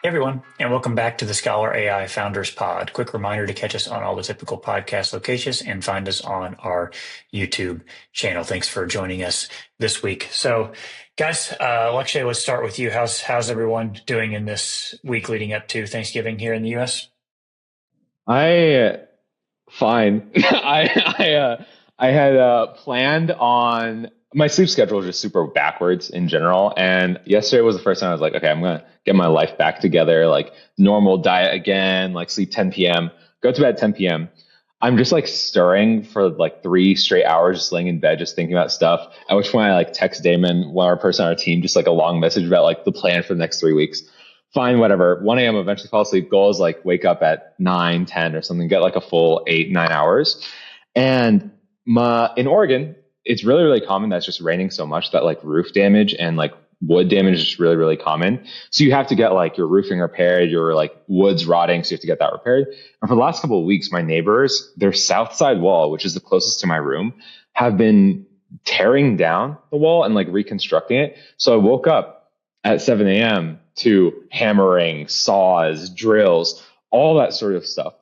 Everyone, and welcome back to the ScholarAI Founders Pod. Quick reminder to catch us on all the typical podcast locations and find us on our YouTube channel. Thanks for joining us this week. So, guys, Lakshay, let's start with you. How's everyone doing in this week leading up to Thanksgiving here in the U.S.? Fine. I had planned on my sleep schedule is just super backwards in general. And yesterday was the first time I was like, okay, I'm going to get my life back together, like normal diet again, like sleep 10 p.m., go to bed at 10 p.m. I'm just like stirring for like 3 straight hours, just laying in bed, just thinking about stuff. At which point I like text Damon, one other person on our team, just like a long message about like the plan for the next 3 weeks. Fine, whatever. 1 a.m. eventually fall asleep. Goal is like wake up at 9, 10 or something, get like a full 8, 9 hours. And in Oregon, it's really, really common that it's just raining so much that like roof damage and like wood damage is just really, really common. So you have to get like your roofing repaired, your like wood's rotting, so you have to get that repaired. And for the last couple of weeks, my neighbors, their south side wall, which is the closest to my room, have been tearing down the wall and like reconstructing it. So I woke up at 7 a.m. to hammering, saws, drills, all that sort of stuff.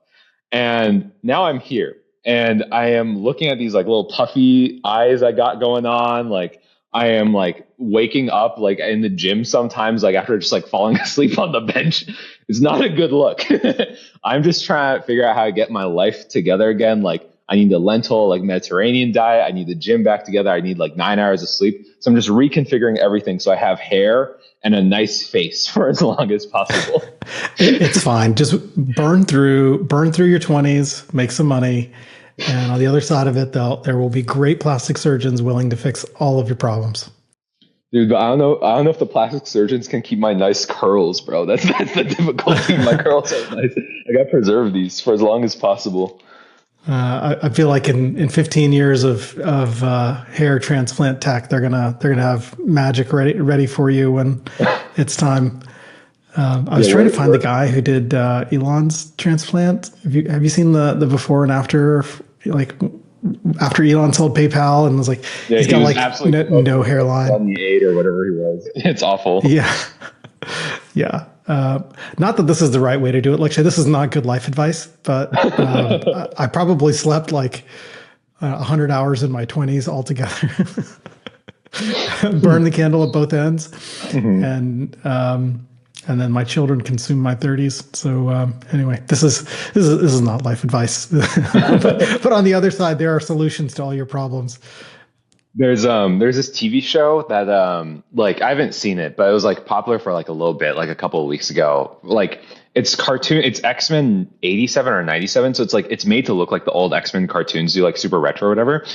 And now I'm here. And I am looking at these like little puffy eyes I got going on. Like I am like waking up like in the gym sometimes, like after just like falling asleep on the bench. It's not a good look. I'm just trying to figure out how to get my life together again. Like I need the lentil, like Mediterranean diet. I need the gym back together. I need like 9 hours of sleep. So I'm just reconfiguring everything so I have hair and a nice face for as long as possible. It's fine. Just burn through your 20s, make some money. And on the other side of it, there will be great plastic surgeons willing to fix all of your problems. Dude, but I don't know if the plastic surgeons can keep my nice curls, bro. That's the difficulty. My curls are nice. I got to preserve these for as long as possible. I feel like in 15 years of hair transplant tech, they're gonna have magic ready for you when it's time. I was trying to find the guy who did Elon's transplant. Have you seen the before and after? Like after Elon sold PayPal and was like, yeah, he's got like no hairline. 78 or whatever he was. It's awful. Yeah. Yeah. Not that this is the right way to do it. Like, this is not good life advice, but I probably slept like 100 hours in my 20s altogether. Burn the candle at both ends. Mm-hmm. And then my children consume my 30s. So anyway, this is not life advice. but on the other side, there are solutions to all your problems. There's this TV show that like I haven't seen it, but it was like popular for like a little bit, like a couple of weeks ago. Like it's X-Men 87 or 97, so it's made to look like the old X-Men cartoons do, like super retro or whatever.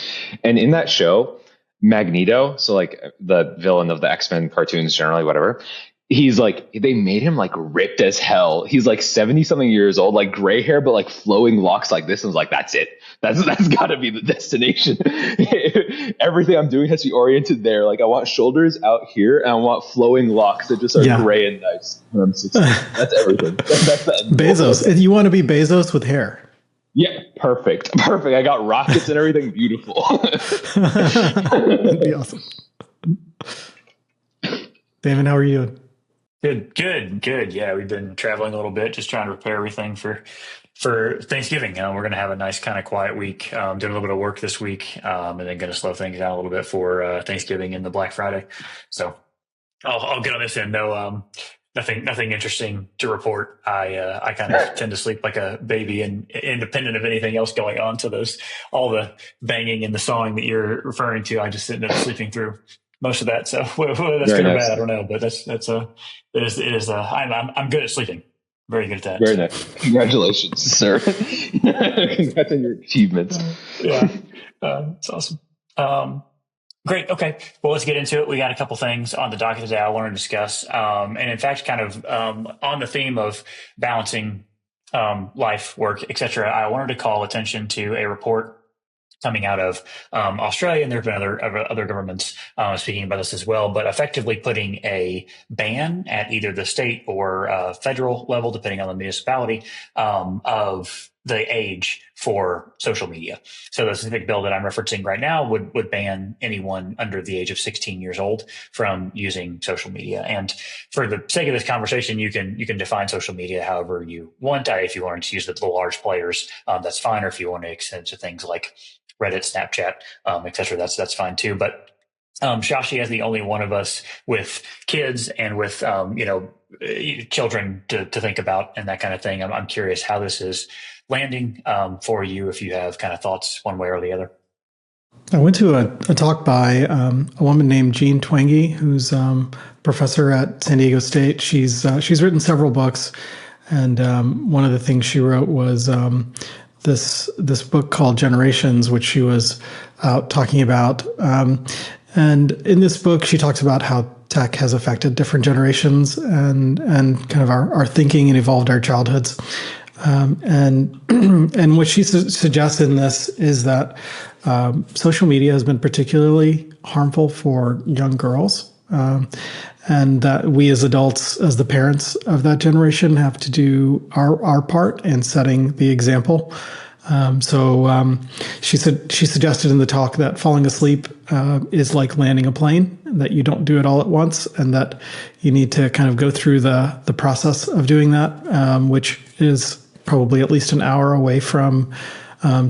And in that show, Magneto, so like the villain of the X-Men cartoons generally, whatever, he's like, they made him like ripped as hell. He's like 70 something years old, like gray hair, but like flowing locks like this. And I was like, that's it. That's gotta be the destination. Everything I'm doing has to be oriented there. Like I want shoulders out here and I want flowing locks that just are gray and nice when I'm 60. That's everything. That's the end Bezos. Goal. You want to be Bezos with hair. Yeah, perfect. I got rockets and everything. Beautiful. That'd be awesome. Damon, how are you doing? Good. Yeah, we've been traveling a little bit, just trying to prepare everything for Thanksgiving. We're going to have a nice kind of quiet week, doing a little bit of work this week, and then going to slow things down a little bit for Thanksgiving and the Black Friday. So I'll get on this end. No, nothing interesting to report. I kind of tend to sleep like a baby, and independent of anything else going on. So all the banging and the sawing that you're referring to, I just ended up sleeping through most of that. So whether that's good or bad, I don't know, but I'm good at sleeping. Very good at that. Very nice. Congratulations, sir. Congrats on your achievements. Yeah. It's awesome. Great. Okay. Well, let's get into it. We got a couple things on the docket today I want to discuss. And in fact, kind of, on the theme of balancing, life, work, et cetera, I wanted to call attention to a report coming out of Australia, and there have been other governments speaking about this as well, but effectively putting a ban at either the state or federal level, depending on the municipality, of the age for social media. So the specific bill that I'm referencing right now would ban anyone under the age of 16 years old from using social media. And for the sake of this conversation, you can define social media however you want. If you want to use the large players, that's fine. Or if you want to extend to things like Reddit, Snapchat, et cetera, that's fine too. But Shashi, as the only one of us with kids and with children to think about and that kind of thing, I'm curious how this is landing for you, if you have kind of thoughts one way or the other. I went to a talk by a woman named Jean Twenge, who's professor at San Diego State. She's written several books, and one of the things she wrote was this book called Generations, which she was out talking about. And in this book, she talks about how tech has affected different generations and kind of our thinking and evolved our childhoods. And what she suggests in this is that social media has been particularly harmful for young girls, and that we as adults, as the parents of that generation, have to do our part in setting the example. She suggested in the talk that falling asleep is like landing a plane, that you don't do it all at once, and that you need to kind of go through the process of doing that, which is probably at least an hour away from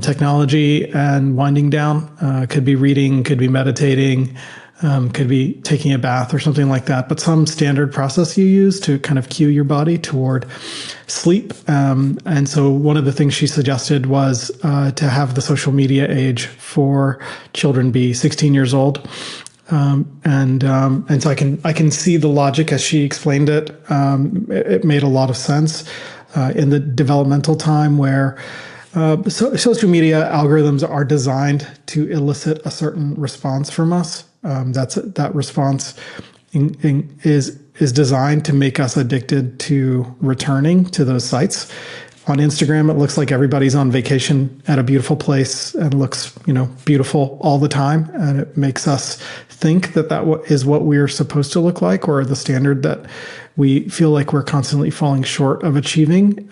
technology and winding down. Could be reading, could be meditating, could be taking a bath or something like that, but some standard process you use to kind of cue your body toward sleep. And so one of the things she suggested was to have the social media age for children be 16 years old. And so I can see the logic as she explained it. It made a lot of sense in the developmental time where social media algorithms are designed to elicit a certain response from us. That response is designed to make us addicted to returning to those sites. On Instagram, it looks like everybody's on vacation at a beautiful place and looks, beautiful all the time. And it makes us think that is what we're supposed to look like, or the standard that we feel like we're constantly falling short of achieving.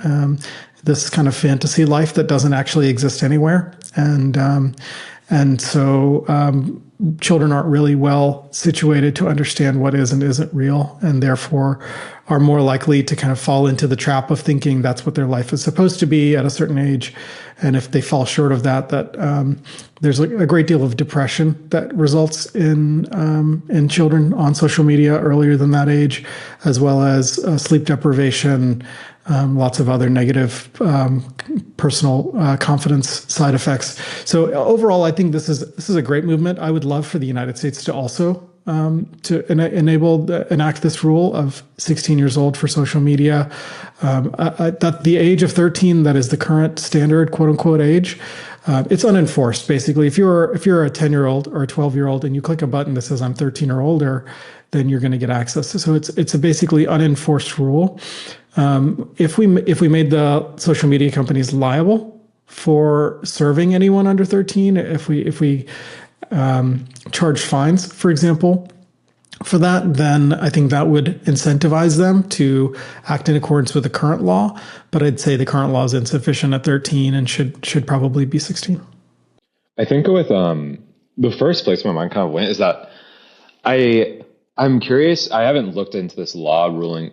This kind of fantasy life that doesn't actually exist anywhere. And so children aren't really well situated to understand what is and isn't real, and therefore are more likely to kind of fall into the trap of thinking that's what their life is supposed to be at a certain age. And if they fall short of that there's a great deal of depression that results in children on social media earlier than that age, as well as sleep deprivation, lots of other negative personal confidence side effects. So overall, I think this is a great movement. I would love for the United States to also enact this rule of 16 years old for social media. That the age of 13, that is the current standard quote unquote age, it's unenforced. Basically, if you're a 10-year-old or a 12-year-old and you click a button that says I'm 13 or older, then you're going to get access. So it's a basically unenforced rule. If we made the social media companies liable for serving anyone under 13, if we charge fines, for example, for that, then I think that would incentivize them to act in accordance with the current law. But I'd say the current law is insufficient at 13 and should probably be 16. I think with the first place my mind kind of went is that I'm curious. I haven't looked into this law ruling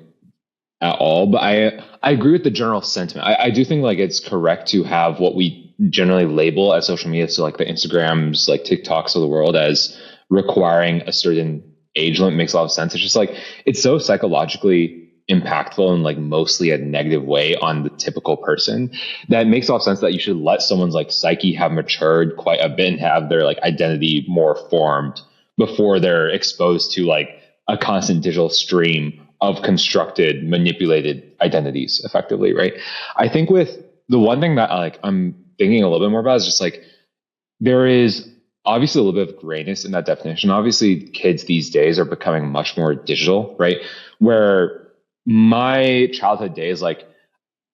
at all, but I agree with the general sentiment. I do think like it's correct to have what we generally label as social media, so like the Instagrams, like TikToks of the world, as requiring a certain age limit. Makes a lot of sense. It's just like it's so psychologically impactful in like mostly a negative way on the typical person that it makes a lot of sense that you should let someone's like psyche have matured quite a bit and have their like identity more formed before they're exposed to like a constant digital stream of constructed, manipulated identities effectively, right? I think with the one thing that I'm thinking a little bit more about is just like, there is obviously a little bit of grayness in that definition. Obviously, kids these days are becoming much more digital, right? Where my childhood days, like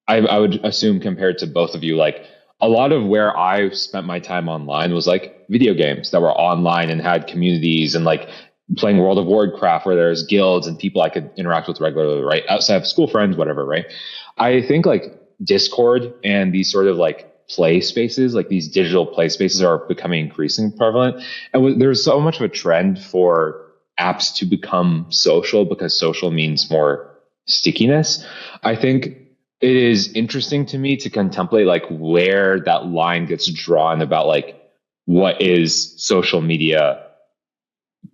I would assume compared to both of you, like a lot of where I spent my time online was like video games that were online and had communities and like playing World of Warcraft where there's guilds and people I could interact with regularly, right? Outside of school friends, whatever, right? I think like Discord and these sort of like play spaces, like these digital play spaces are becoming increasingly prevalent. And there's so much of a trend for apps to become social because social means more stickiness. I think it is interesting to me to contemplate like where that line gets drawn about like what is social media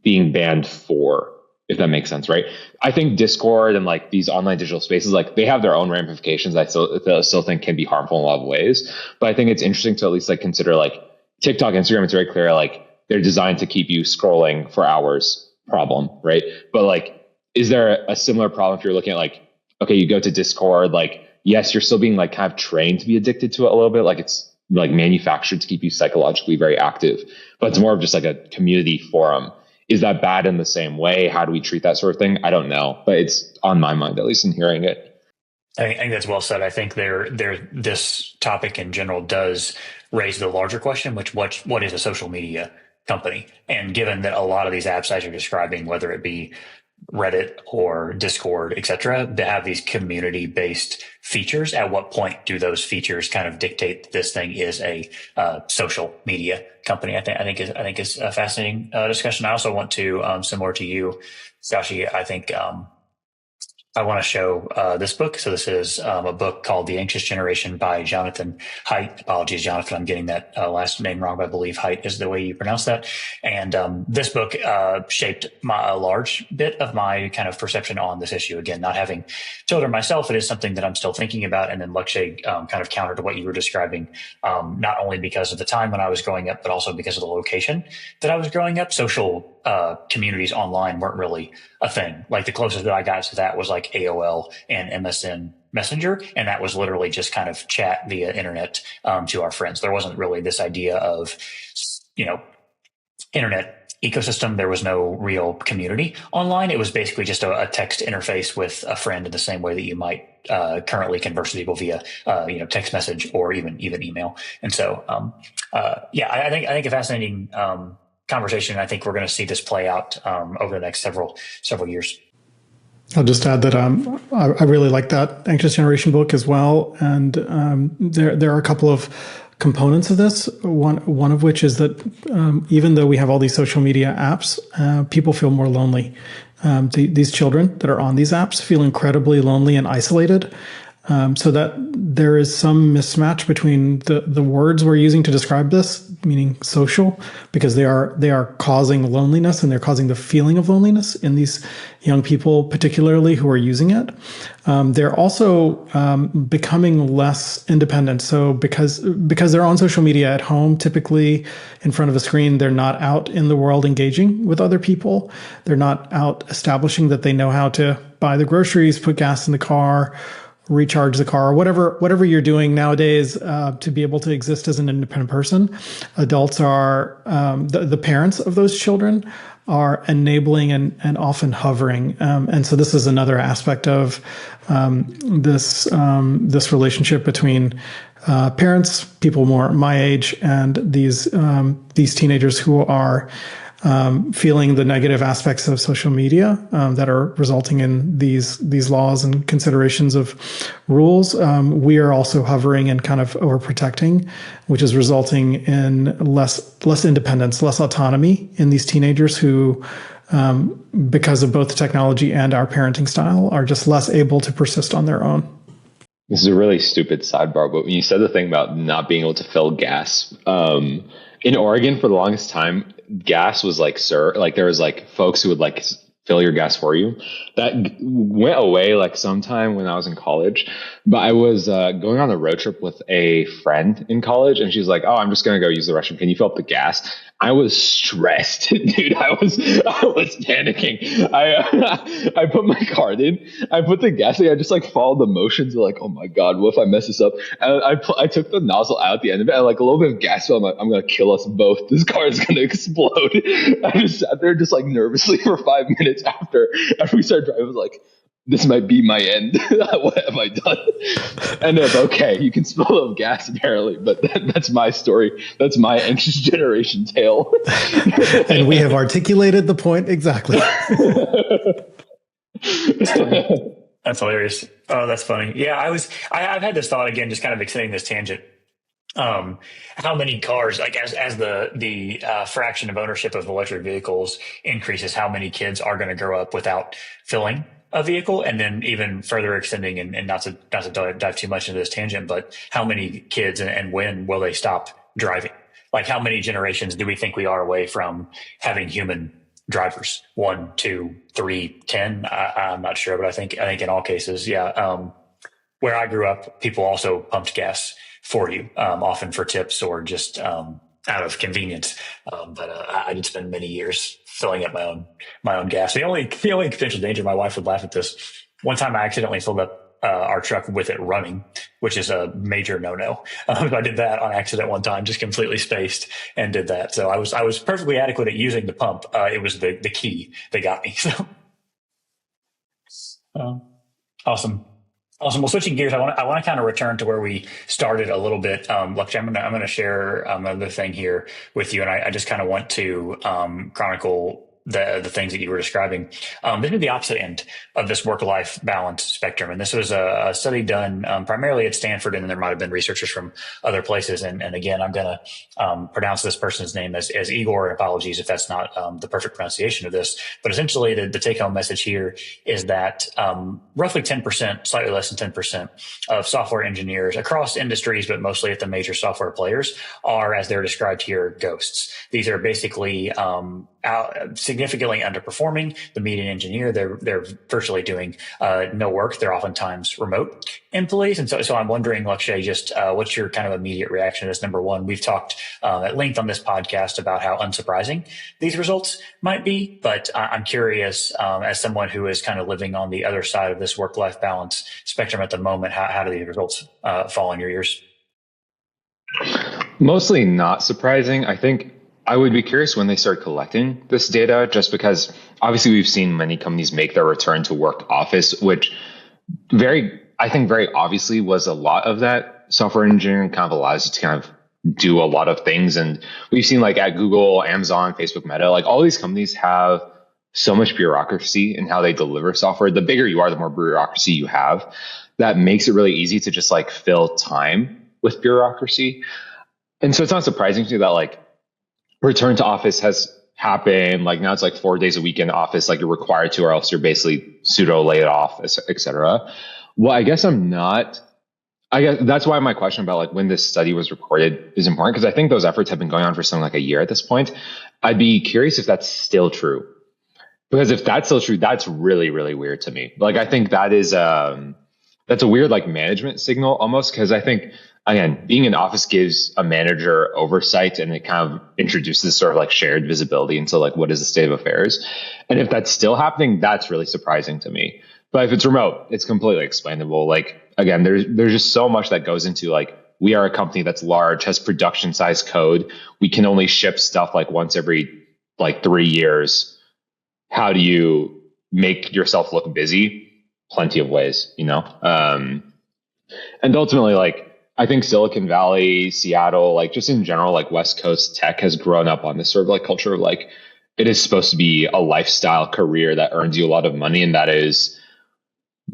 being banned for, if that makes sense, right? I think Discord and like these online digital spaces, like they have their own ramifications I still think can be harmful in a lot of ways. But I think it's interesting to at least like consider like TikTok, Instagram, it's very clear, like they're designed to keep you scrolling for hours problem, right? But like, is there a similar problem if you're looking at like, okay, you go to Discord, like, yes, you're still being like kind of trained to be addicted to it a little bit. Like it's like manufactured to keep you psychologically very active, but it's more of just like a community forum. Is that bad in the same way? How do we treat that sort of thing? I don't know, but it's on my mind, at least in hearing it. I think that's well said. I think this topic in general does raise the larger question, which what is a social media company? And given that a lot of these apps, as you're describing, whether it be Reddit or Discord, et cetera, they have these community-based features. At what point do those features kind of dictate that this thing is a social media company? I think is a fascinating discussion. I also want to, similar to you, Sashi, I think I want to show this book. So this is a book called The Anxious Generation by Jonathan Haidt. Apologies, Jonathan, I'm getting that last name wrong, but I believe Haidt is the way you pronounce that. And this book shaped a large bit of my kind of perception on this issue. Again, not having children myself, it is something that I'm still thinking about. And then Lakshay, kind of counter to what you were describing, not only because of the time when I was growing up, but also because of the location that I was growing up. Social communities online weren't really a thing. Like the closest that I got to that was like AOL and MSN Messenger. And that was literally just kind of chat via internet to our friends. There wasn't really this idea of, internet ecosystem. There was no real community online. It was basically just a text interface with a friend in the same way that you might currently converse with people via, text message or even email. And so, I think a fascinating conversation. I think we're going to see this play out over the next several years. I'll just add that I really like that Anxious Generation book as well, and there are a couple of components of this. One of which is that even though we have all these social media apps, people feel more lonely. These children that are on these apps feel incredibly lonely and isolated. So that there is some mismatch between the words we're using to describe this, meaning social, because they are causing loneliness and they're causing the feeling of loneliness in these young people, particularly who are using it. They're also becoming less independent. So because they're on social media at home, typically in front of a screen, they're not out in the world engaging with other people. They're not out establishing that they know how to buy the groceries, put gas in the car, recharge the car, whatever you're doing nowadays to be able to exist as an independent person. Adults are the parents of those children are enabling and often hovering, and so this is another aspect of this relationship between parents, people more my age, and these teenagers who are feeling the negative aspects of social media that are resulting in these laws and considerations of rules. We are also hovering and kind of overprotecting, which is resulting in less independence, less autonomy in these teenagers who, because of both the technology and our parenting style, are just less able to persist on their own. This is a really stupid sidebar, but when you said the thing about not being able to fill gas, in Oregon for the longest time, gas was like, there was like folks who would like fill your gas for you. That went away like sometime when I was in college, but I was going on a road trip with a friend in college, and she's like, "Oh, I'm just going to go use the restroom. Can you fill up the gas?" I was stressed, dude. I was panicking. I put my card in. I put the gas in. I just like followed the motions of like, oh my God, what if I mess this up? And I took the nozzle out at the end of it, and like a little bit of gas fell. I'm like, I'm going to kill us both. This car is going to explode. I just sat there just like nervously for 5 minutes after we started driving. I was like, this might be my end. What have I done? And then, okay, you can spill up gas apparently, but that's my story. That's my anxious generation tale. And we have articulated the point exactly. That's hilarious. Oh, that's funny. Yeah, I've had this thought again, just kind of extending this tangent. Um, how many cars, like as the fraction of ownership of electric vehicles increases, how many kids are going to grow up without filling a vehicle, and then even further extending, and not to dive too much into this tangent, but how many kids and when will they stop driving? Like, how many generations do we think we are away from having human drivers? 1, 2, 3, 10? I'm not sure, but I think in all cases, yeah. Where I grew up, people also pumped gas for you, often for tips or just out of convenience. But I did spend many years filling up my own gas. The only potential danger, my wife would laugh at this. One time, I accidentally filled up our truck with it running, which is a major no-no. I did that on accident one time, just completely spaced and did that. So I was perfectly adequate at using the pump. It was the key that got me. So awesome. Awesome. Well, switching gears, I want to kind of return to where we started a little bit. Look, I'm going to share another thing here with you, and I just kind of want to chronicle the things that you were describing. This is the opposite end of this work-life balance spectrum, and this was a study done primarily at Stanford, and there might have been researchers from other places. And again, I'm going to pronounce this person's name as Igor, and apologies if that's not the perfect pronunciation of this. But essentially, the take-home message here is that roughly 10%, slightly less than 10% of software engineers across industries, but mostly at the major software players, are, as they're described here, ghosts. These are basically significantly underperforming the median engineer. They're virtually doing no work. They're oftentimes remote employees. And so I'm wondering, Lakshay, just what's your kind of immediate reaction to this? Number one, we've talked at length on this podcast about how unsurprising these results might be, but I'm curious, as someone who is kind of living on the other side of this work-life balance spectrum at the moment, how do these results fall in your ears? Mostly not surprising. I think I would be curious when they start collecting this data, just because obviously we've seen many companies make their return to work office, which I think very obviously was a lot of that software engineering kind of allows you to kind of do a lot of things. And we've seen like at Google, Amazon, Facebook, Meta, like all these companies have so much bureaucracy in how they deliver software. The bigger you are, the more bureaucracy you have. That makes it really easy to just like fill time with bureaucracy. And so it's not surprising to me that like return to office has happened. Like now it's like 4 days a week in office, like you're required to, or else you're basically pseudo laid off, et cetera. Well, I guess that's why my question about like when this study was recorded is important, because I think those efforts have been going on for something like a year at this point. I'd be curious if that's still true, because if that's still true, that's really, really weird to me. Like, I think that is, that's a weird like management signal almost, because I think, again, being in office gives a manager oversight, and it kind of introduces sort of like shared visibility into like what is the state of affairs. And if that's still happening, that's really surprising to me. But if it's remote, it's completely explainable. Like, again, there's just so much that goes into like, we are a company that's large, has production size code. We can only ship stuff like once every like 3 years. How do you make yourself look busy? Plenty of ways, you know? And ultimately, like, I think Silicon Valley, Seattle, like just in general, like West Coast tech has grown up on this sort of like culture of like, it is supposed to be a lifestyle career that earns you a lot of money, and that is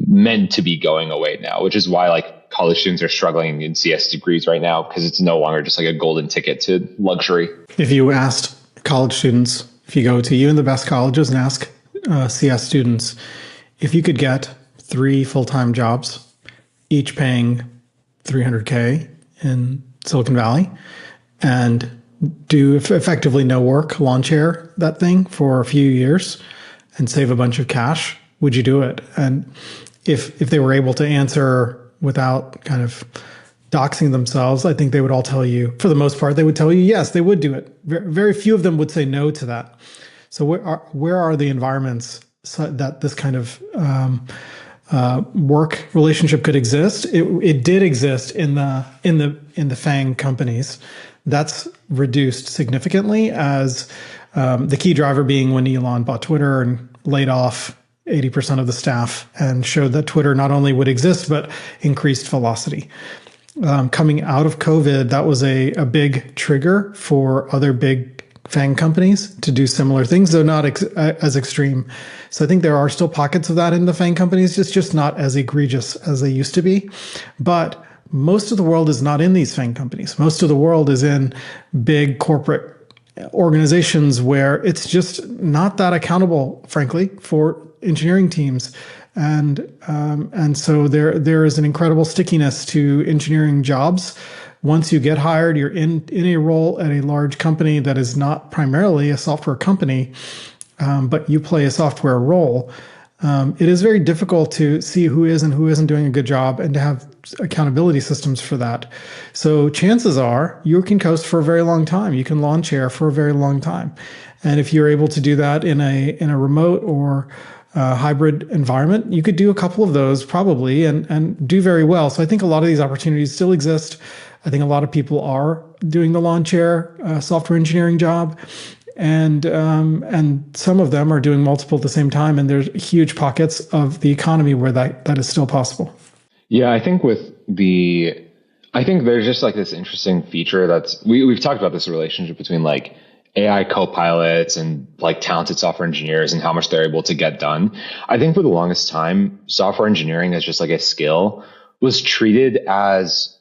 meant to be going away now, which is why like college students are struggling in CS degrees right now, because it's no longer just like a golden ticket to luxury. If you asked college students, if you go to even the best colleges and ask CS students, if you could get 3 full-time jobs, each paying $300K in Silicon Valley, and do effectively no work, lawn chair that thing for a few years and save a bunch of cash, would you do it? And if they were able to answer without kind of doxing themselves, I think they would all tell you, for the most part, they would tell you, yes, they would do it. Very few of them would say no to that. So where are the environments that this kind of work relationship could exist? It did exist in the FANG companies. That's reduced significantly, as the key driver being when Elon bought Twitter and laid off 80% of the staff and showed that Twitter not only would exist, but increased velocity. Coming out of COVID, that was a big trigger for other big FANG companies to do similar things, though not as extreme. So I think there are still pockets of that in the FANG companies, just not as egregious as they used to be. But most of the world is not in these FANG companies. Most of the world is in big corporate organizations where it's just not that accountable, frankly, for engineering teams. And so there is an incredible stickiness to engineering jobs. Once you get hired, you're in a role at a large company that is not primarily a software company, but you play a software role. It is very difficult to see who is and who isn't doing a good job and to have accountability systems for that. So chances are you can coast for a very long time. You can lawn chair for a very long time. And if you're able to do that in a remote or hybrid environment, you could do a couple of those probably and do very well. So I think a lot of these opportunities still exist. I think a lot of people are doing the lawn chair software engineering job. And some of them are doing multiple at the same time. And there's huge pockets of the economy where that is still possible. Yeah, I think I think there's just like this interesting feature we've talked about this relationship between like AI co-pilots and like talented software engineers and how much they're able to get done. I think for the longest time, software engineering as just like a skill was treated as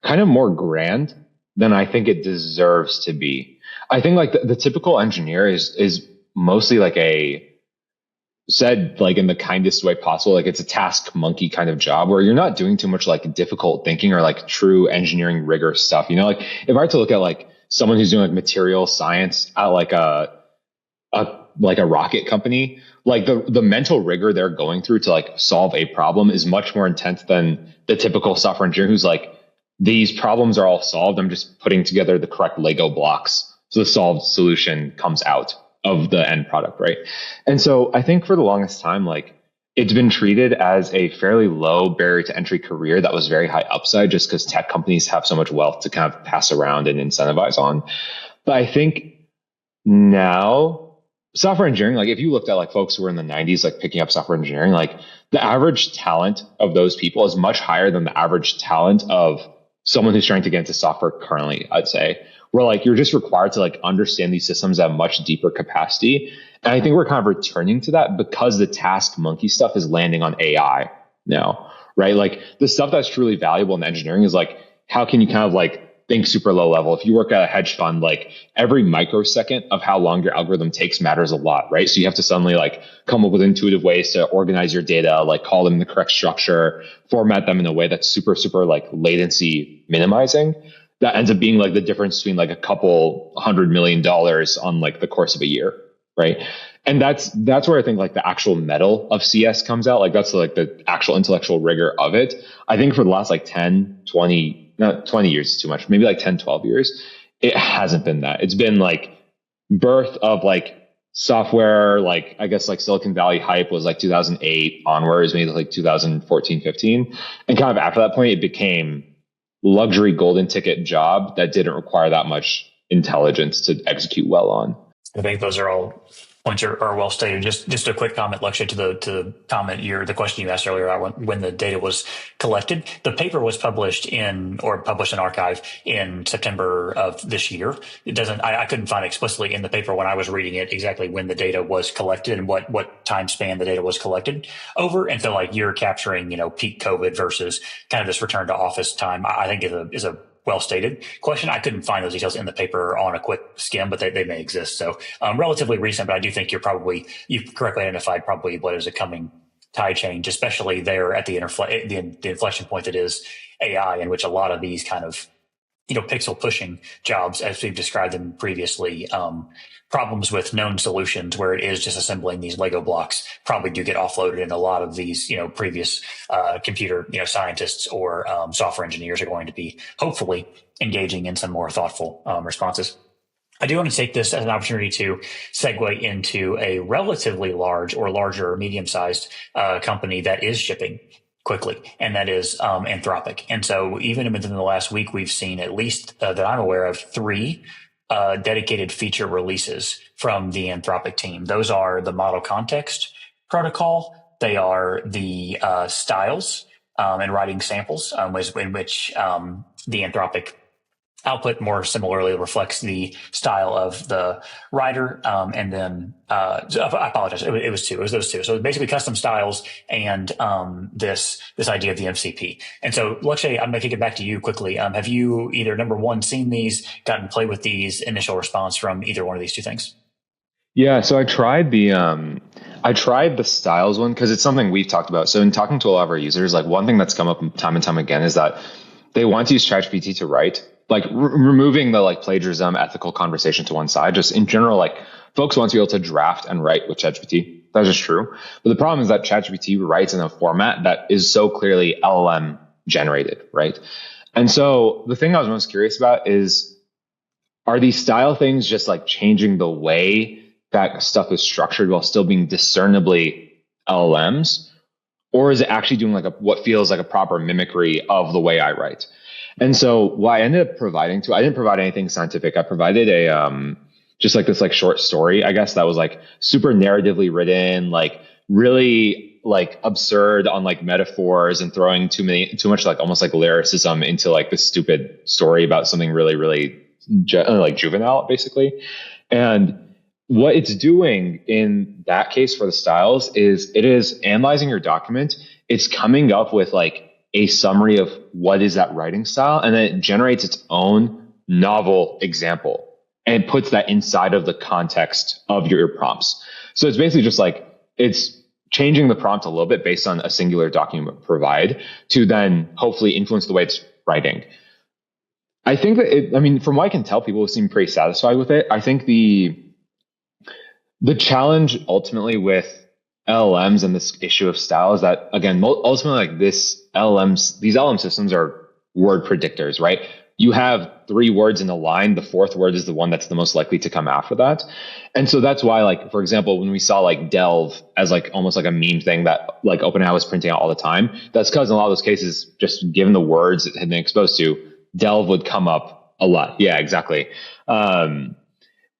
kind of more grand than I think it deserves to be. I think like the typical engineer is mostly like said like in the kindest way possible, like it's a task monkey kind of job where you're not doing too much like difficult thinking or like true engineering rigor stuff. You know, like if I were to look at like someone who's doing like material science at like a rocket company, like the mental rigor they're going through to like solve a problem is much more intense than the typical software engineer who's like, these problems are all solved. I'm just putting together the correct Lego blocks so the solved solution comes out of the end product, right? And so I think for the longest time, like it's been treated as a fairly low barrier to entry career that was very high upside just because tech companies have so much wealth to kind of pass around and incentivize on. But I think now software engineering, like if you looked at like folks who were in the 90s, like picking up software engineering, like the average talent of those people is much higher than the average talent of someone who's trying to get into software currently, I'd say, where like you're just required to like understand these systems at much deeper capacity. And I think we're kind of returning to that because the task monkey stuff is landing on AI now, right? Like the stuff that's truly valuable in engineering is like, how can you kind of like think super low level? If you work at a hedge fund, like every microsecond of how long your algorithm takes matters a lot, right? So you have to suddenly like come up with intuitive ways to organize your data, like call them in the correct structure, format them in a way that's super, super like latency minimizing. That ends up being like the difference between like a couple $100 million on like the course of a year, right? And that's where I think like the actual metal of CS comes out. Like that's like the actual intellectual rigor of it. I think for the last like 10, 20, not 20 years is too much, maybe like 10, 12 years, it hasn't been that. It's been like birth of like software, like I guess like Silicon Valley hype was like 2008 onwards, maybe like 2014, 15. And kind of after that point, it became luxury golden ticket job that didn't require that much intelligence to execute well on. I think those are all points are well stated. Just a quick comment, Lakshay, to the comment the question you asked earlier about when the data was collected. The paper was published in archive in September of this year. It doesn't. I couldn't find explicitly in the paper when I was reading it exactly when the data was collected and what time span the data was collected over. And so like you're capturing peak COVID versus kind of this return to office time. I think is a well stated question. I couldn't find those details in the paper on a quick skim, but they may exist. So relatively recent, but I do think you've correctly identified probably what is a coming tide change, especially there at the inflection point that is AI, in which a lot of these kind of pixel pushing jobs, as we've described them previously, problems with known solutions where it is just assembling these Lego blocks probably do get offloaded, and a lot of these previous computer scientists or software engineers are going to be hopefully engaging in some more thoughtful responses. I do want to take this as an opportunity to segue into a relatively large or larger medium-sized company that is shipping quickly, and that is Anthropic. And so even within the last week, we've seen at least that I'm aware of 3 dedicated feature releases from the Anthropic team. Those are the model context protocol. They are the styles and writing samples, in which the Anthropic output more similarly reflects the style of the writer. And then I apologize, it was two. It was those two. So basically custom styles and this idea of the MCP. And so, Lakshay, I'm going to kick it back to you quickly. Have you either, number one, seen these, gotten to play with these, initial response from either one of these two things? Yeah, so I tried the styles one because it's something we've talked about. So in talking to a lot of our users, like one thing that's come up time and time again is that they want to use ChatGPT to write, like removing the like plagiarism, ethical conversation to one side. Just in general, like folks want to be able to draft and write with ChatGPT. That's just true. But the problem is that ChatGPT writes in a format that is so clearly LLM generated, right? And so the thing I was most curious about is, are these style things just like changing the way that stuff is structured while still being discernibly LLMs? Or is it actually doing like what feels like a proper mimicry of the way I write? And so what I ended up providing I didn't provide anything scientific. I provided a, just like this like short story, I guess, that was like super narratively written, like really like absurd on like metaphors and throwing too much like almost like lyricism into like this stupid story about something really, really like juvenile, basically. And what it's doing in that case for the styles is it is analyzing your document. It's coming up with like a summary of what is that writing style, and then it generates its own novel example and puts that inside of the context of your prompts. So it's basically just like it's changing the prompt a little bit based on a singular document provide to then hopefully influence the way it's writing. I think that from what I can tell, people seem pretty satisfied with it. I think the challenge ultimately with LLMs and this issue of style is that, again, ultimately like these LLM systems are word predictors, right? You have 3 words in a line. The 4th word is the one that's the most likely to come after that. And so that's why, like, for example, when we saw like delve as like almost like a meme thing that like OpenAI was printing out all the time, that's because in a lot of those cases, just given the words it had been exposed to, delve would come up a lot. Yeah, exactly.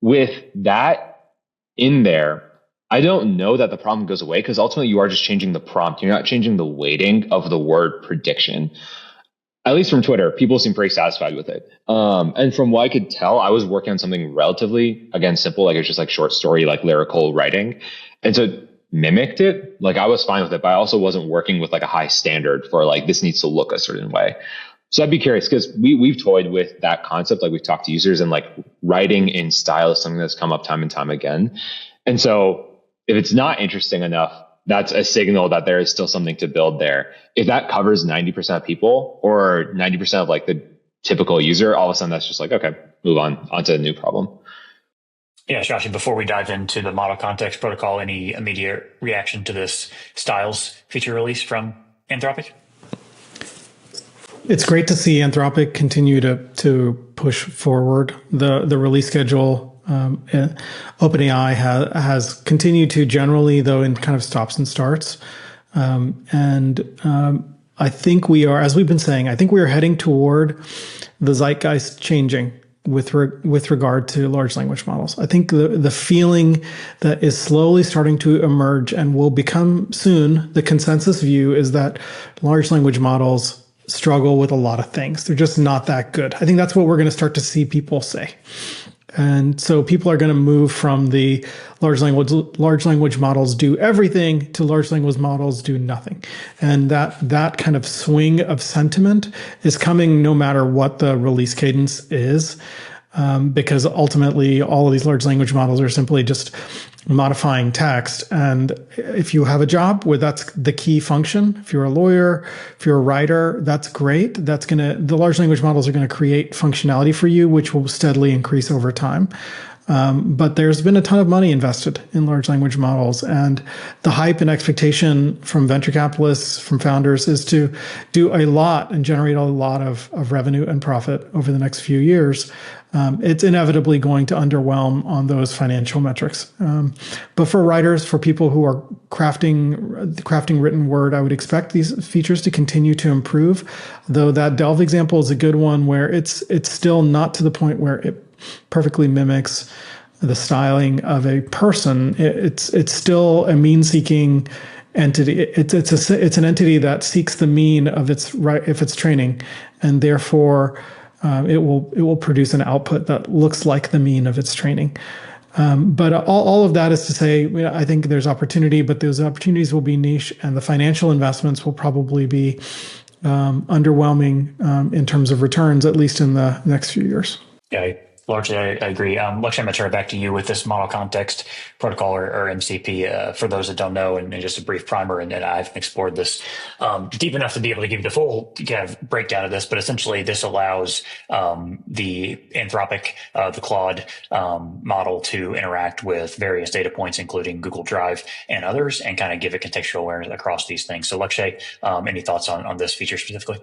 With that in there, I don't know that the problem goes away because ultimately you are just changing the prompt. You're not changing the weighting of the word prediction. At least from Twitter, people seem pretty satisfied with it. And from what I could tell, I was working on something relatively, again, simple, like it's just like short story, like lyrical writing. And so it mimicked it. Like I was fine with it, but I also wasn't working with like a high standard for like this needs to look a certain way. So I'd be curious because we've toyed with that concept. Like we've talked to users and like writing in style is something that's come up time and time again. And so if it's not interesting enough, that's a signal that there is still something to build there. If that covers 90% of people or 90% of like the typical user, all of a sudden that's just like, okay, move onto a new problem. Yeah, Shashi, before we dive into the model context protocol, any immediate reaction to this styles feature release from Anthropic? It's great to see Anthropic continue to push forward the release schedule. OpenAI has continued to generally, though, in kind of stops and starts. I think we are, as we've been saying, I think we are heading toward the zeitgeist changing with regard to large language models. I think the feeling that is slowly starting to emerge and will become soon the consensus view is that large language models struggle with a lot of things. They're just not that good. I think that's what we're going to start to see people say. And so people are going to move from the large language models do everything to large language models do nothing. And that kind of swing of sentiment is coming no matter what the release cadence is, because ultimately all of these large language models are simply just modifying text. And if you have a job where that's the key function, if you're a lawyer, if you're a writer, that's great. The large language models are going to create functionality for you, which will steadily increase over time. But there's been a ton of money invested in large language models, and the hype and expectation from venture capitalists, from founders, is to do a lot and generate a lot of revenue and profit over the next few years. It's inevitably going to underwhelm on those financial metrics. But for writers, for people who are crafting written word, I would expect these features to continue to improve. Though that Delve example is a good one where it's still not to the point where it perfectly mimics the styling of a person. It's still a mean-seeking entity. It's an entity that seeks the mean of its training, and therefore it will produce an output that looks like the mean of its training. But all of that is to say, I think there's opportunity, but those opportunities will be niche, and the financial investments will probably be underwhelming in terms of returns, at least in the next few years. Yeah, largely I agree. Lakshya, I'm going to turn it back to you with this model context protocol, or MCP. For those that don't know, and just a brief primer, and I haven't explored this deep enough to be able to give you the full kind of breakdown of this, but essentially this allows the Anthropic, the Claude model to interact with various data points, including Google Drive and others, and kind of give it contextual awareness across these things. So Lakshya, any thoughts on this feature specifically?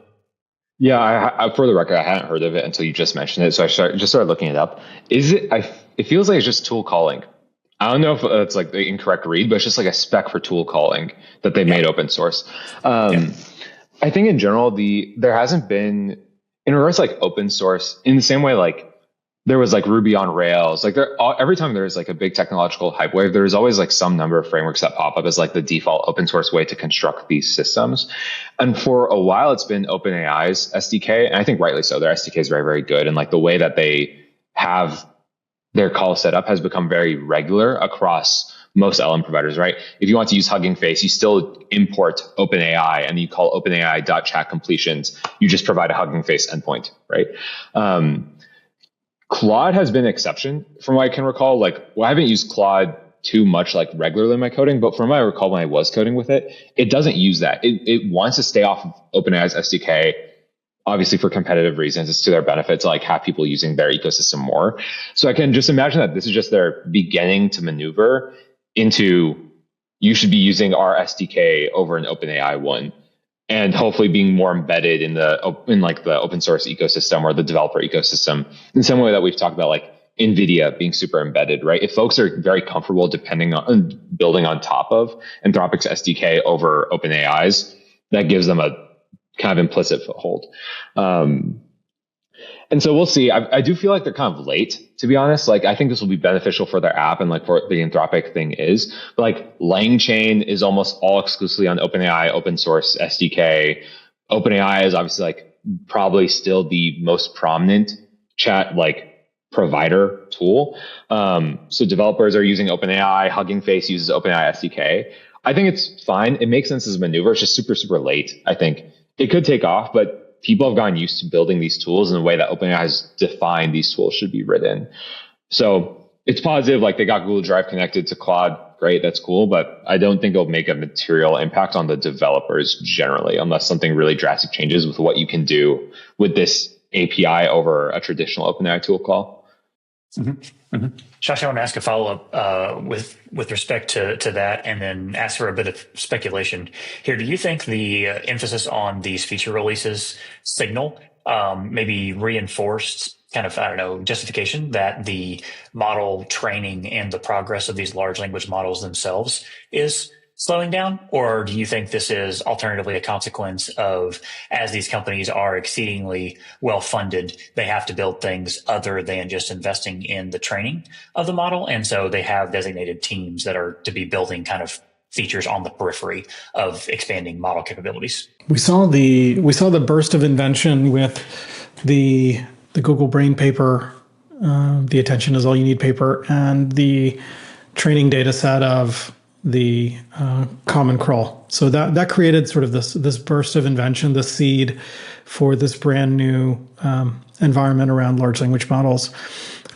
Yeah, for the record, I hadn't heard of it until you just mentioned it, so I just started looking it up. It feels like it's just tool calling. I don't know if it's like the incorrect read, but it's just like a spec for tool calling that they made open source. I think in general, there hasn't been, in regards to like open source, in the same way like there was like Ruby on Rails, like every time there's like a big technological hype wave, there's always like some number of frameworks that pop up as like the default open source way to construct these systems. And for a while, it's been OpenAI's SDK, and I think rightly so. Their SDK is very, very good, and like the way that they have their call set up has become very regular across most LM providers, right? If you want to use Hugging Face, you still import OpenAI and you call OpenAI.chat completions. You just provide a Hugging Face endpoint, right? Claude has been an exception from what I can recall. Like, I haven't used Claude too much like regularly in my coding, but from what I recall when I was coding with it, it doesn't use that. It wants to stay off of OpenAI's SDK, obviously for competitive reasons. It's to their benefit to like have people using their ecosystem more. So I can just imagine that this is just their beginning to maneuver into, you should be using our SDK over an OpenAI one, and hopefully being more embedded in like the open source ecosystem or the developer ecosystem in some way that we've talked about, like NVIDIA being super embedded, right? If folks are very comfortable building on top of Anthropic's SDK over OpenAI's, that gives them a kind of implicit foothold. And so we'll see. I do feel like they're kind of late, to be honest. Like, I think this will be beneficial for their app and like for the Anthropic thing is, but like LangChain is almost all exclusively on OpenAI open source SDK. OpenAI is obviously like probably still the most prominent chat like provider tool. So developers are using OpenAI. Hugging Face uses OpenAI SDK. I think it's fine. It makes sense as a maneuver. It's just super, super late. I think it could take off, but people have gotten used to building these tools in the way that OpenAI has defined these tools should be written. So it's positive. Like, they got Google Drive connected to Claude. Great. That's cool. But I don't think it'll make a material impact on the developers generally, unless something really drastic changes with what you can do with this API over a traditional OpenAI tool call. Mm-hmm. Mm-hmm. Josh, I want to ask a follow-up with respect to that, and then ask for a bit of speculation here. Do you think the emphasis on these feature releases signal maybe reinforced kind of, I don't know, justification that the model training and the progress of these large language models themselves is slowing down? Or do you think this is alternatively a consequence of, as these companies are exceedingly well funded, they have to build things other than just investing in the training of the model, and so they have designated teams that are to be building kind of features on the periphery of expanding model capabilities? We saw the burst of invention with the Google Brain paper, the attention is all you need paper, and the training data set of the Common Crawl. So that created sort of this burst of invention, the seed for this brand new environment around large language models.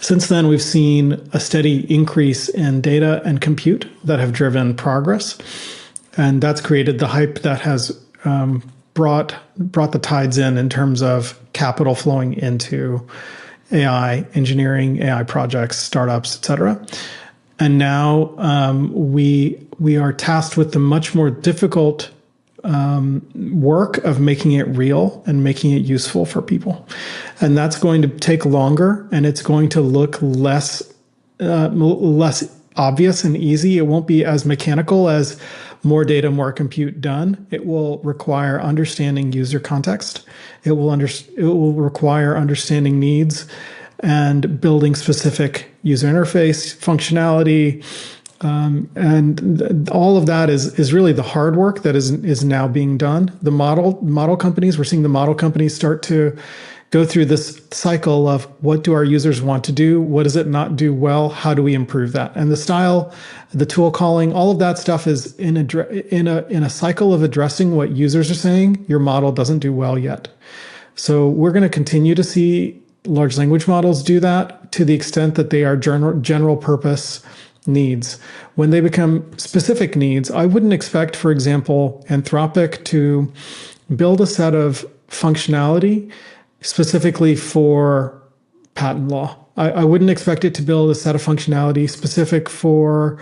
Since then, we've seen a steady increase in data and compute that have driven progress, and that's created the hype that has brought the tides in terms of capital flowing into AI engineering, AI projects, startups, et cetera. And now we are tasked with the much more difficult work of making it real and making it useful for people. And that's going to take longer, and it's going to look less obvious and easy. It won't be as mechanical as more data, more compute done. It will require understanding user context. It will require understanding needs and building specific user interface functionality. And all of that is really the hard work that is now being done. The model companies, we're seeing the model companies start to go through this cycle of what do our users want to do? What does it not do well? How do we improve that? And the style, the tool calling, all of that stuff is in a cycle of addressing what users are saying your model doesn't do well yet. So we're going to continue to see large language models do that to the extent that they are general purpose needs. When they become specific needs, I wouldn't expect, for example, Anthropic to build a set of functionality specifically for patent law. I wouldn't expect it to build a set of functionality specific for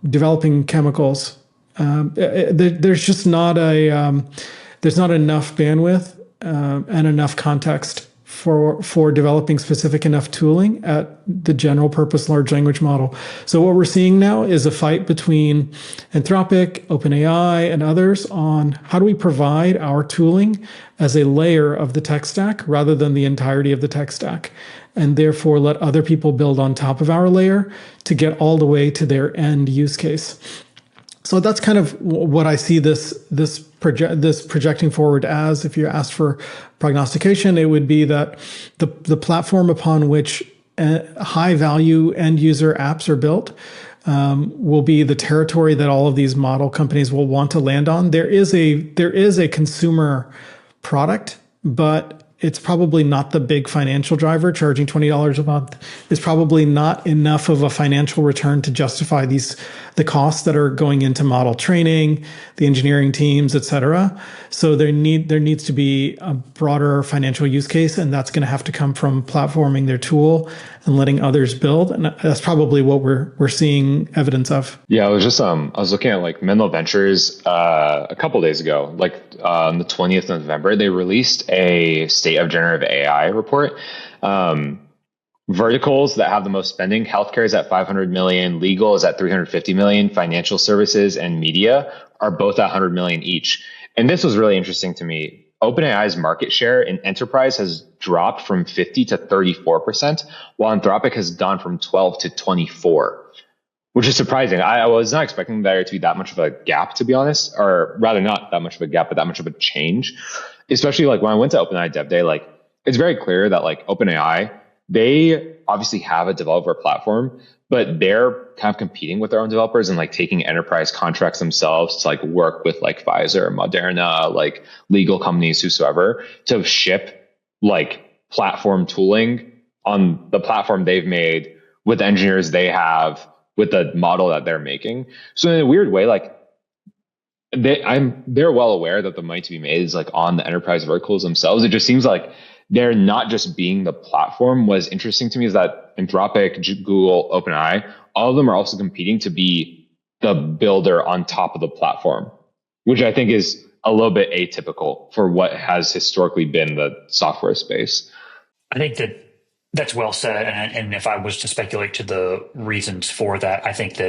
developing chemicals. There's just not there's not enough bandwidth and enough context for developing specific enough tooling at the general purpose large language model. So what we're seeing now is a fight between Anthropic, OpenAI, and others on how do we provide our tooling as a layer of the tech stack rather than the entirety of the tech stack, and therefore let other people build on top of our layer to get all the way to their end use case. So that's kind of what I see this projecting forward as. If you asked for prognostication, it would be that the platform upon which high value end user apps are built will be the territory that all of these model companies will want to land on. There is a consumer product, but it's probably not the big financial driver. Charging $20 a month is probably not enough of a financial return to justify the costs that are going into model training, the engineering teams, et cetera. So there needs to be a broader financial use case, and that's going to have to come from platforming their tool and letting others build. And that's probably what we're seeing evidence of. Yeah, I was looking at like Menlo Ventures a couple of days ago, like on the 20th of November, they released a state of generative AI report. Verticals that have the most spending: healthcare is at 500 million, legal is at 350 million, financial services and media are both at 100 million each. And this was really interesting to me. OpenAI's market share in enterprise has dropped from 50 to 34%, while Anthropic has gone from 12 to 24, which is surprising. I was not expecting there to be that much of a gap, to be honest, or rather not that much of a gap, but that much of a change. Especially like when I went to OpenAI Dev Day, like it's very clear that like OpenAI, they obviously have a developer platform, but they're kind of competing with their own developers and like taking enterprise contracts themselves to like work with like Pfizer, Moderna, like legal companies, whosoever, to ship like platform tooling on the platform they've made with the engineers they have with the model that they're making. So in a weird way, like they're well aware that the money to be made is like on the enterprise verticals themselves. It just seems like they're not just being the platform. What's interesting to me is that Anthropic, Google, OpenAI, all of them are also competing to be the builder on top of the platform, which I think is a little bit atypical for what has historically been the software space. I think that's well said. And if I was to speculate to the reasons for that, I think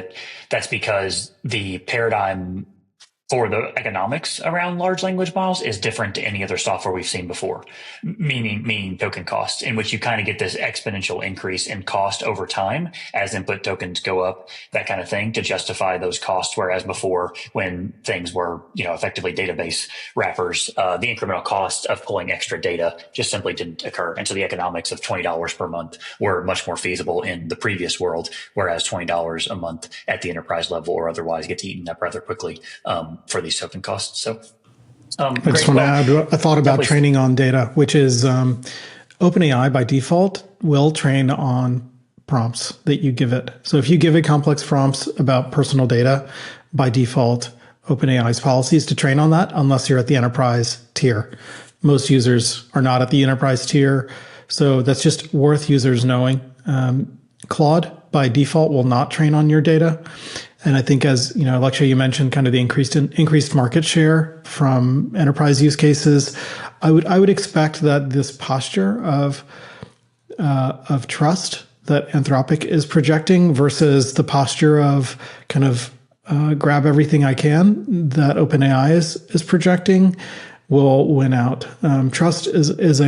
that's because the paradigm for the economics around large language models is different to any other software we've seen before, meaning token costs, in which you kind of get this exponential increase in cost over time as input tokens go up, that kind of thing, to justify those costs. Whereas before, when things were, effectively database wrappers, the incremental cost of pulling extra data just simply didn't occur. And so the economics of $20 per month were much more feasible in the previous world, whereas $20 a month at the enterprise level or otherwise gets eaten up rather quickly for these token costs. So I just want to add a thought about training on data, which is OpenAI by default will train on prompts that you give it. So if you give it complex prompts about personal data, by default, OpenAI's policy is to train on that unless you're at the enterprise tier. Most users are not at the enterprise tier. So that's just worth users knowing. Claude by default will not train on your data. And I think, as Alexia, you mentioned kind of the increased market share from enterprise use cases. I would expect that this posture of trust that Anthropic is projecting versus the posture of kind of grab everything I can that OpenAI is projecting will win out. Trust is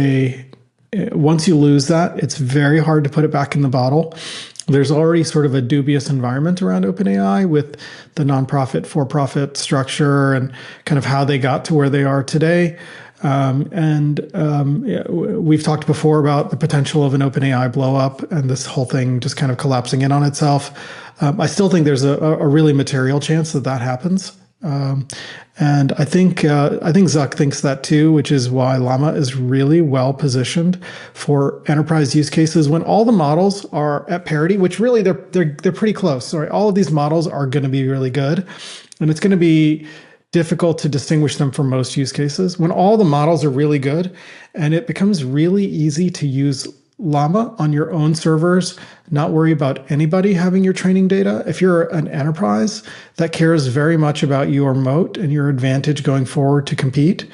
once you lose that, it's very hard to put it back in the bottle. There's already sort of a dubious environment around OpenAI with the nonprofit for-profit structure and kind of how they got to where they are today. We've talked before about the potential of an OpenAI blow up and this whole thing just kind of collapsing in on itself. I still think there's a really material chance that happens. And I think Zuck thinks that too, which is why Llama is really well positioned for enterprise use cases when all the models are at parity, which really they're pretty close. Sorry, all of these models are going to be really good, and it's going to be difficult to distinguish them from most use cases. When all the models are really good, and it becomes really easy to use Llama on your own servers, not worry about anybody having your training data. If you're an enterprise that cares very much about your moat and your advantage going forward to compete,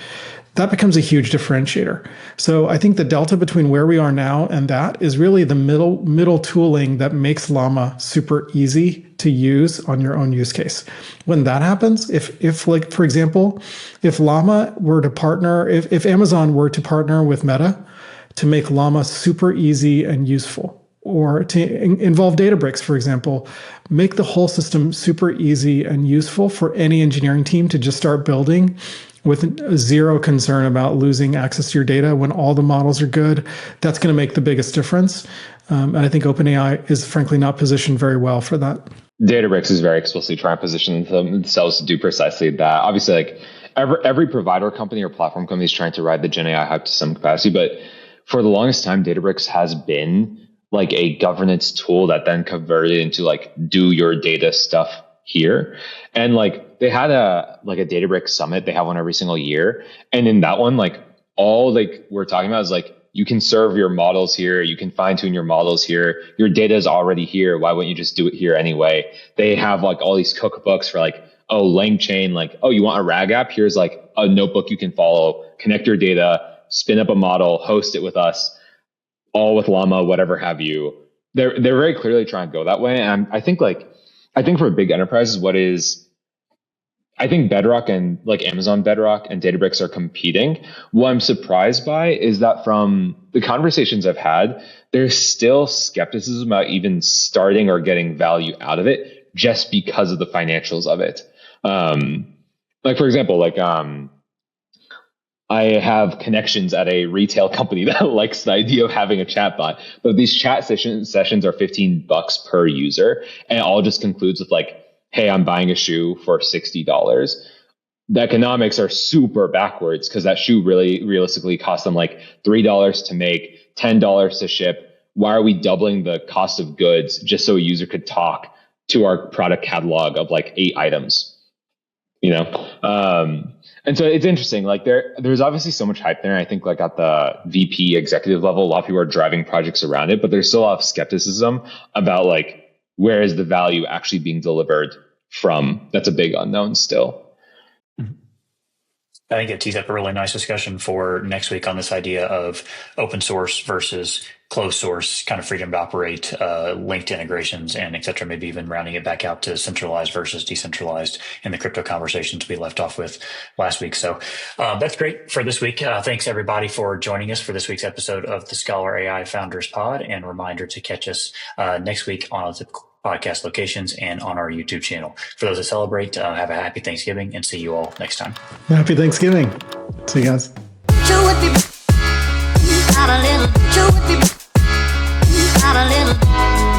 that becomes a huge differentiator. So I think the delta between where we are now and that is really the middle tooling that makes Llama super easy to use on your own use case. When that happens, if like, for example, if Llama were to partner, if Amazon were to partner with Meta to make Llama super easy and useful, or to involve Databricks, for example, make the whole system super easy and useful for any engineering team to just start building with zero concern about losing access to your data when all the models are good, that's going to make the biggest difference. And I think OpenAI is frankly not positioned very well for that. Databricks is very explicitly trying to position themselves to do precisely that. Obviously, like every provider company or platform company is trying to ride the Gen AI hype to some capacity, but for the longest time, Databricks has been like a governance tool that then converted into like do your data stuff here. And like they had a Databricks summit. They have one every single year. And in that one, like all like we're talking about is like you can serve your models here. You can fine tune your models here. Your data is already here. Why wouldn't you just do it here anyway? They have like all these cookbooks for like, oh, LangChain, like, oh, you want a RAG app? Here's like a notebook you can follow, connect your data, spin up a model, host it with us, all with Llama, whatever have you. They're very clearly trying to go that way. And I think for big enterprises, I think Bedrock and like Amazon Bedrock and Databricks are competing. What I'm surprised by is that from the conversations I've had, there's still skepticism about even starting or getting value out of it just because of the financials of it. Like for example, like I have connections at a retail company that likes the idea of having a chatbot, but these chat sessions are $15 per user, and it all just concludes with like, hey, I'm buying a shoe for $60. The economics are super backwards because that shoe really realistically costs them like $3 to make, $10 to ship. Why are we doubling the cost of goods just so a user could talk to our product catalog of like 8 items? You know? And so it's interesting, like there's obviously so much hype there. I think like at the VP executive level, a lot of people are driving projects around it, but there's still a lot of skepticism about like, where is the value actually being delivered from? That's a big unknown still. I think it tees up a really nice discussion for next week on this idea of open source versus closed source, kind of freedom to operate, linked integrations, and et cetera, maybe even rounding it back out to centralized versus decentralized in the crypto conversations we left off with last week. So that's great for this week. Thanks, everybody, for joining us for this week's episode of the ScholarAI Founders Pod. And reminder to catch us next week on the podcast locations and on our YouTube channel. For those that celebrate, have a happy Thanksgiving and see you all next time. Happy Thanksgiving. See you guys. Not a little.